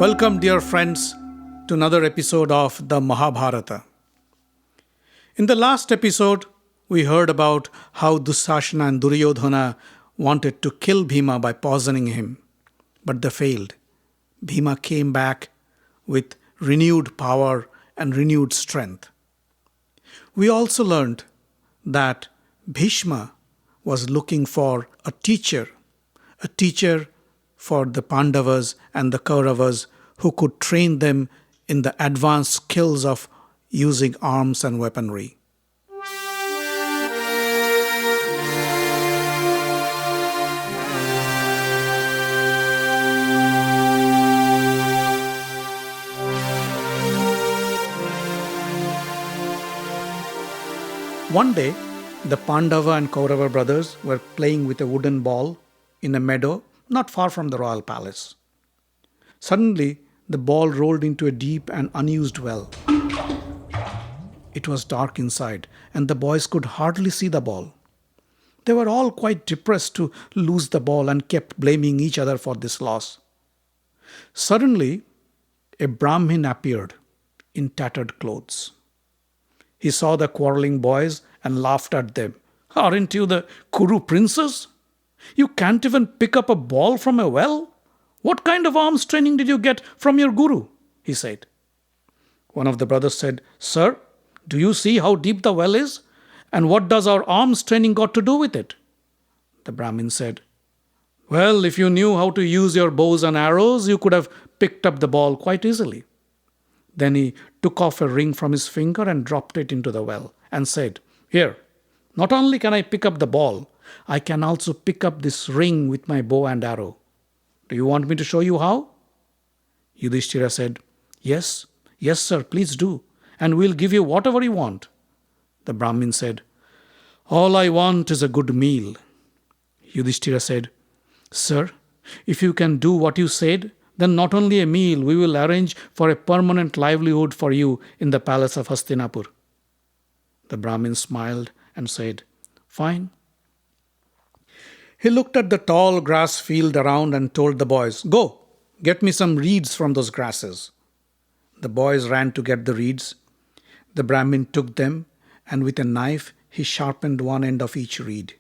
Welcome, dear friends, to another episode of the Mahabharata. In the last episode, we heard about how Dussasana and Duryodhana wanted to kill Bhima by poisoning him, but they failed. Bhima came back with renewed power and renewed strength. We also learned that Bhishma was looking for a teacher for the Pandavas and the Kauravas who could train them in the advanced skills of using arms and weaponry. One day, the Pandava and Kaurava brothers were playing with a wooden ball in a meadow not far from the royal palace. Suddenly, the ball rolled into a deep and unused well. It was dark inside, and the boys could hardly see the ball. They were all quite depressed to lose the ball and kept blaming each other for this loss. Suddenly, a Brahmin appeared in tattered clothes. He saw the quarreling boys and laughed at them. "Aren't you the Kuru princes? You can't even pick up a ball from a well? What kind of arms training did you get from your guru?" he said. One of the brothers said, "Sir, do you see how deep the well is? And what does our arms training got to do with it?" The Brahmin said, "Well, if you knew how to use your bows and arrows, you could have picked up the ball quite easily." Then he took off a ring from his finger and dropped it into the well and said, "Here, not only can I pick up the ball, I can also pick up this ring with my bow and arrow. Do you want me to show you how?" Yudhishthira said, Yes, sir, please do, and we'll give you whatever you want." The Brahmin said, "All I want is a good meal." Yudhishthira said, "Sir, if you can do what you said, then not only a meal, we will arrange for a permanent livelihood for you in the palace of Hastinapur." The Brahmin smiled and said, "Fine." He looked at the tall grass field around and told the boys, "Go, get me some reeds from those grasses." The boys ran to get the reeds. The Brahmin took them, and with a knife he sharpened one end of each reed.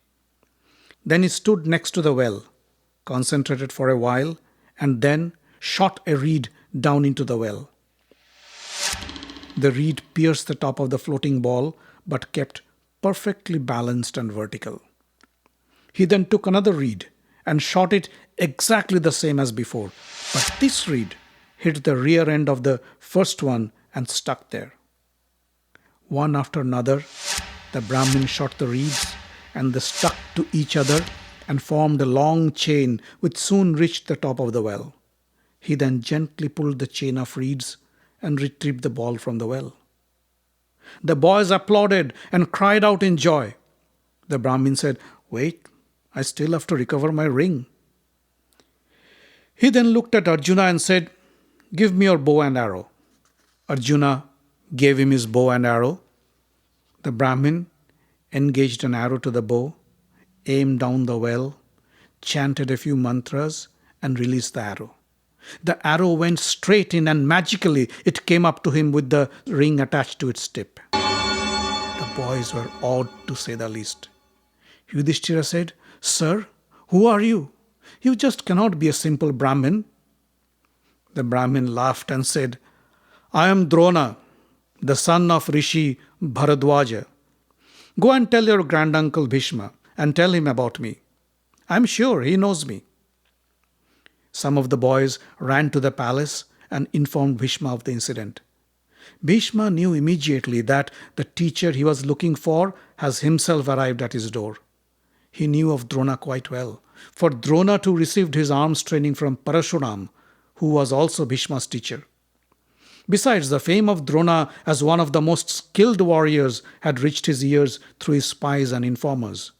Then he stood next to the well, concentrated for a while, and then shot a reed down into the well. The reed pierced the top of the floating ball, but kept perfectly balanced and vertical. He then took another reed and shot it exactly the same as before, but this reed hit the rear end of the first one and stuck there. One after another, the Brahmin shot the reeds, and they stuck to each other and formed a long chain which soon reached the top of the well. He then gently pulled the chain of reeds and retrieved the ball from the well. The boys applauded and cried out in joy. The Brahmin said, "Wait, I still have to recover my ring." He then looked at Arjuna and said, "Give me your bow and arrow." Arjuna gave him his bow and arrow. The Brahmin engaged an arrow to the bow, aimed down the well, chanted a few mantras, and released the arrow. The arrow went straight in, and magically it came up to him with the ring attached to its tip. The boys were awed, to say the least. Yudhishthira said, "Sir, who are you? You just cannot be a simple Brahmin." The Brahmin laughed and said, "I am Drona, the son of Rishi Bharadwaja. Go and tell your granduncle Bhishma and tell him about me. I am sure he knows me." Some of the boys ran to the palace and informed Bhishma of the incident. Bhishma knew immediately that the teacher he was looking for has himself arrived at his door. He knew of Drona quite well, for Drona too received his arms training from Parashuram, who was also Bhishma's teacher. Besides, the fame of Drona as one of the most skilled warriors had reached his ears through his spies and informers.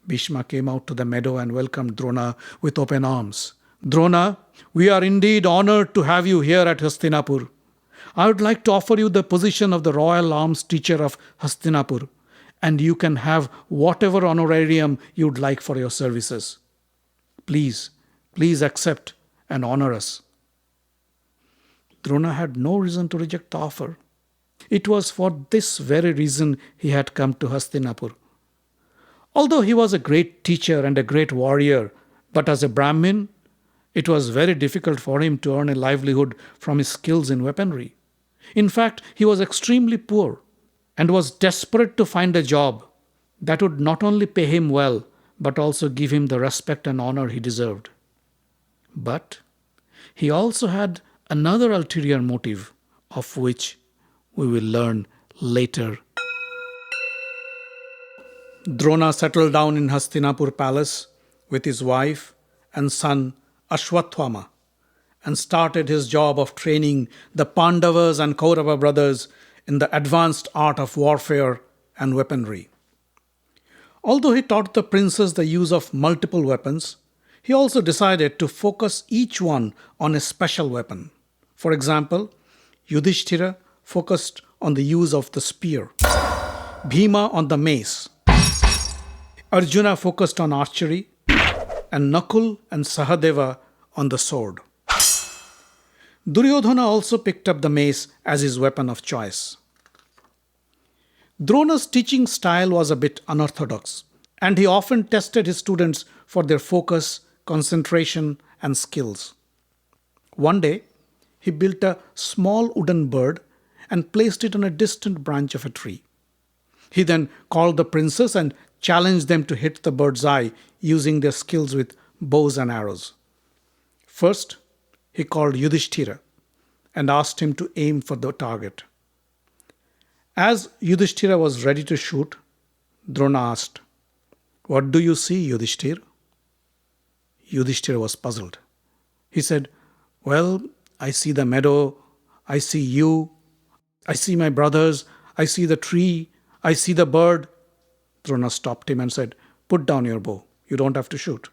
Bhishma came out to the meadow and welcomed Drona with open arms. "Drona, we are indeed honored to have you here at Hastinapur. I would like to offer you the position of the royal arms teacher of Hastinapur, and you can have whatever honorarium you'd like for your services. Please accept and honor us." Drona had no reason to reject the offer. It was for this very reason he had come to Hastinapur. Although he was a great teacher and a great warrior, but as a Brahmin, it was very difficult for him to earn a livelihood from his skills in weaponry. In fact, he was extremely poor and was desperate to find a job that would not only pay him well, but also give him the respect and honor he deserved. But he also had another ulterior motive, of which we will learn later. Drona settled down in Hastinapur palace with his wife and son Ashwathwama and started his job of training the Pandavas and Kaurava brothers in the advanced art of warfare and weaponry. Although he taught the princes the use of multiple weapons, he also decided to focus each one on a special weapon. For example, Yudhishthira focused on the use of the spear, Bhima on the mace, Arjuna focused on archery, and Nakul and Sahadeva on the sword. Duryodhana also picked up the mace as his weapon of choice. Drona's teaching style was a bit unorthodox, and he often tested his students for their focus, concentration, and skills. One day, he built a small wooden bird and placed it on a distant branch of a tree. He then called the princes and challenged them to hit the bird's eye using their skills with bows and arrows. First, he called Yudhishthira and asked him to aim for the target. As Yudhishthira was ready to shoot, Drona asked, "What do you see, Yudhishthira?" Yudhishthira was puzzled. He said, "Well, I see the meadow, I see you, I see my brothers, I see the tree, I see the bird." Drona stopped him and said, "Put down your bow. You don't have to shoot."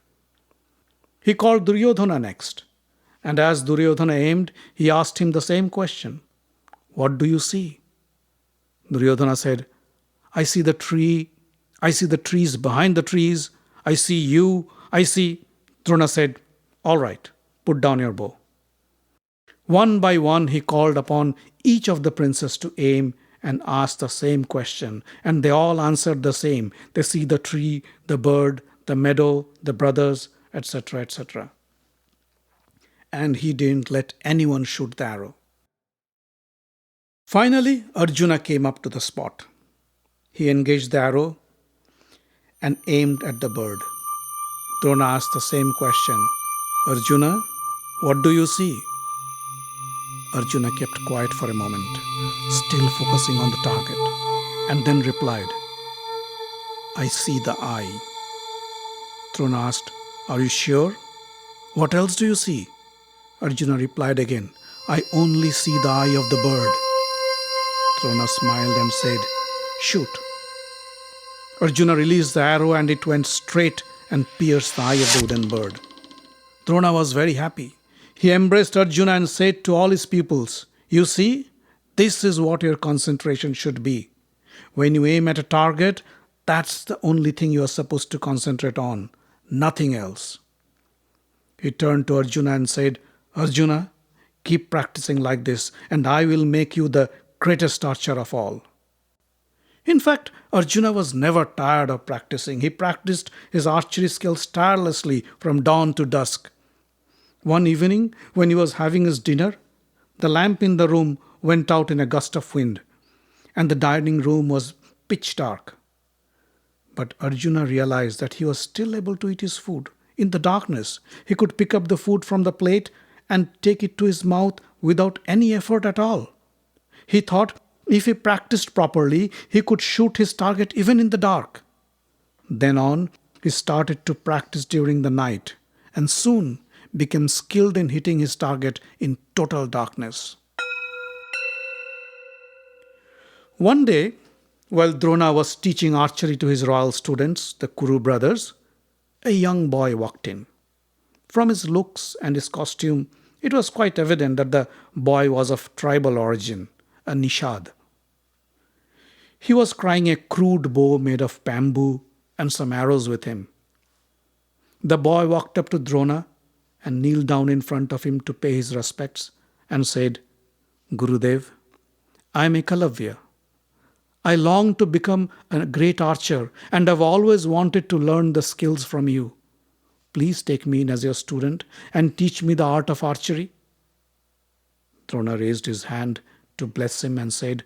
He called Duryodhana next, and as Duryodhana aimed, he asked him the same question. "What do you see?" Duryodhana said, "I see the tree, I see the trees behind the trees, I see you, I see..." Drona said, "All right, put down your bow." One by one, he called upon each of the princes to aim and ask the same question, and they all answered the same. They see the tree, the bird, the meadow, the brothers, etc., etc. And he didn't let anyone shoot the arrow. Finally, Arjuna came up to the spot. He engaged the arrow and aimed at the bird. Drona asked the same question. "Arjuna, what do you see?" Arjuna kept quiet for a moment, still focusing on the target, and then replied, "I see the eye." Drona asked, "Are you sure? What else do you see?" Arjuna replied again, "I only see the eye of the bird." Drona smiled and said, "Shoot." Arjuna released the arrow and it went straight and pierced the eye of the wooden bird. Drona was very happy. He embraced Arjuna and said to all his pupils, "You see, this is what your concentration should be. When you aim at a target, that's the only thing you are supposed to concentrate on, nothing else." He turned to Arjuna and said, "Arjuna, keep practicing like this, and I will make you the greatest archer of all." In fact, Arjuna was never tired of practicing. He practiced his archery skills tirelessly from dawn to dusk. One evening, when he was having his dinner, the lamp in the room went out in a gust of wind, and the dining room was pitch dark. But Arjuna realized that he was still able to eat his food. In the darkness, he could pick up the food from the plate and take it to his mouth without any effort at all. He thought if he practiced properly, he could shoot his target even in the dark. Then on, he started to practice during the night and soon became skilled in hitting his target in total darkness. One day, while Drona was teaching archery to his royal students, the Kuru brothers, a young boy walked in. From his looks and his costume, it was quite evident that the boy was of tribal origin, a Nishad. He was carrying a crude bow made of bamboo and some arrows with him. The boy walked up to Drona and kneeled down in front of him to pay his respects and said, Gurudev, I am Ekalavya. I long to become a great archer and have always wanted to learn the skills from you. Please take me in as your student and teach me the art of archery. Drona raised his hand to bless him and said,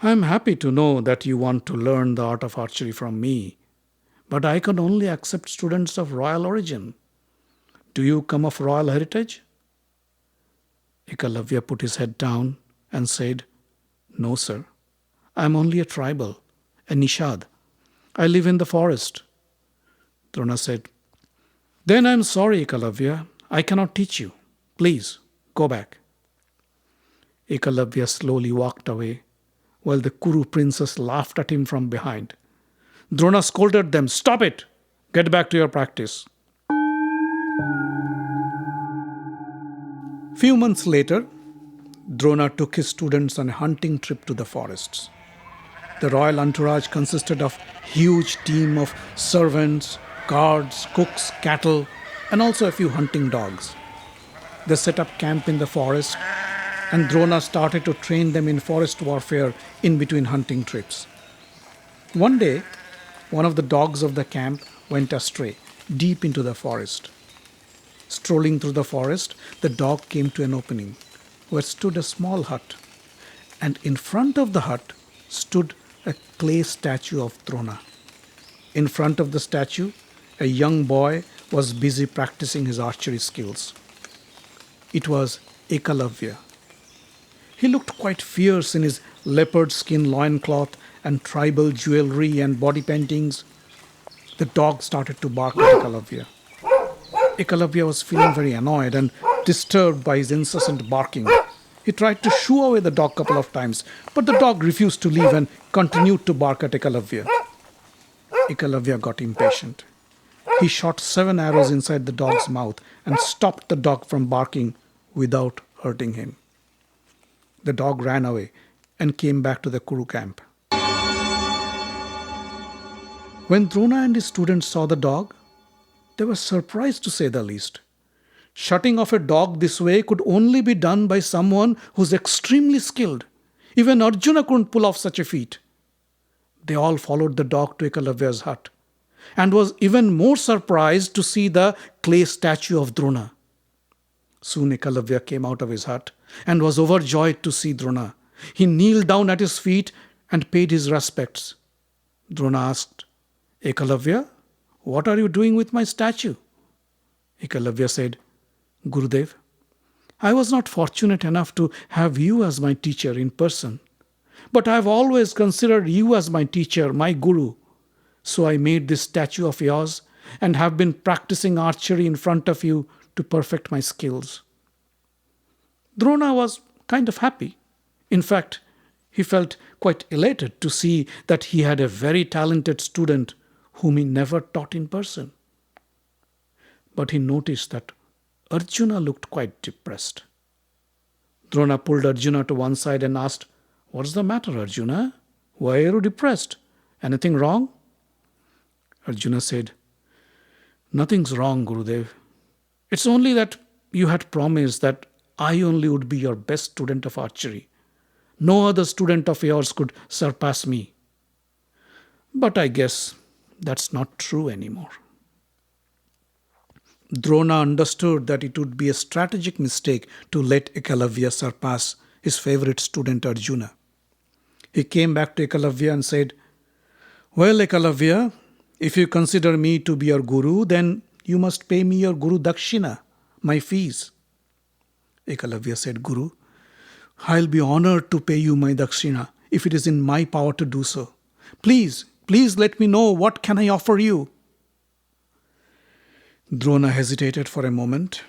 I am happy to know that you want to learn the art of archery from me, but I can only accept students of royal origin. Do you come of royal heritage? Ekalavya put his head down and said, No, sir. I am only a tribal, a nishad. I live in the forest. Drona said, Then I am sorry, Ekalavya. I cannot teach you. Please, go back. Ekalavya slowly walked away, while the Kuru princess laughed at him from behind. Drona scolded them, Stop it! Get back to your practice. Few months later, Drona took his students on a hunting trip to the forests. The royal entourage consisted of a huge team of servants, guards, cooks, cattle, and also a few hunting dogs. They set up camp in the forest, and Drona started to train them in forest warfare in between hunting trips. One day, one of the dogs of the camp went astray, deep into the forest. Strolling through the forest, the dog came to an opening where stood a small hut, and in front of the hut stood a clay statue of Drona. In front of the statue, a young boy was busy practicing his archery skills. It was Ekalavya. He looked quite fierce in his leopard skin loincloth and tribal jewelry and body paintings. The dog started to bark at Ekalavya. Ekalavya was feeling very annoyed and disturbed by his incessant barking. He tried to shoo away the dog a couple of times, but the dog refused to leave and continued to bark at Ekalavya. Ekalavya got impatient. He shot 7 arrows inside the dog's mouth and stopped the dog from barking without hurting him. The dog ran away and came back to the Kuru camp. When Drona and his students saw the dog, they were surprised to say the least. Shutting off a dog this way could only be done by someone who's extremely skilled. Even Arjuna couldn't pull off such a feat. They all followed the dog to Ekalavya's hut and was even more surprised to see the clay statue of Drona. Soon Ekalavya came out of his hut and was overjoyed to see Drona. He kneeled down at his feet and paid his respects. Drona asked, Ekalavya, what are you doing with my statue? Ekalavya said, Gurudev, I was not fortunate enough to have you as my teacher in person, but I have always considered you as my teacher, my guru. So I made this statue of yours and have been practicing archery in front of you to perfect my skills. Drona was kind of happy. In fact, he felt quite elated to see that he had a very talented student whom he never taught in person. But he noticed that Arjuna looked quite depressed. Drona pulled Arjuna to one side and asked, What's the matter, Arjuna? Why are you depressed? Anything wrong? Arjuna said, Nothing's wrong, Gurudev. It's only that you had promised that I only would be your best student of archery. No other student of yours could surpass me. But I guess that's not true anymore. Drona understood that it would be a strategic mistake to let Ekalavya surpass his favorite student Arjuna. He came back to Ekalavya and said, Well, Ekalavya, if you consider me to be your guru, then you must pay me your guru dakshina, my fees. Ekalavya said, Guru, I'll be honored to pay you my dakshina if it is in my power to do so. Please let me know what can I offer you. Drona hesitated for a moment,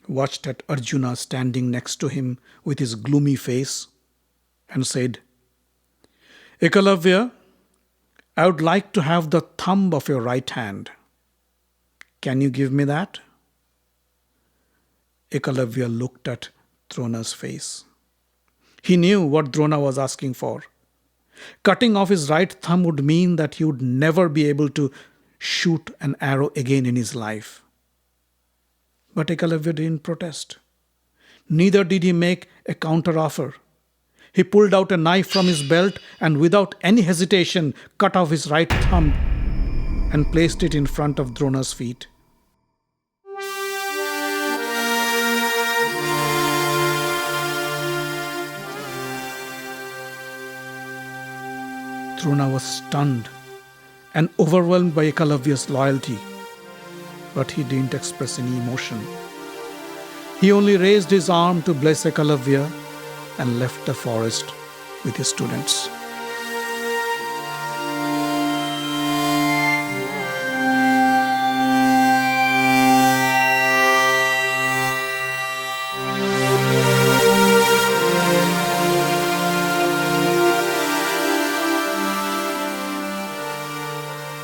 watched at Arjuna standing next to him with his gloomy face, and said, Ekalavya, I would like to have the thumb of your right hand. Can you give me that? Ekalavya looked at Drona's face. He knew what Drona was asking for. Cutting off his right thumb would mean that he would never be able to shoot an arrow again in his life. But Ekalavya didn't protest. Neither did he make a counteroffer. He pulled out a knife from his belt and without any hesitation cut off his right thumb and placed it in front of Drona's feet. Drona was stunned and overwhelmed by Ekalavya's loyalty, but he didn't express any emotion. He only raised his arm to bless Ekalavya and left the forest with his students.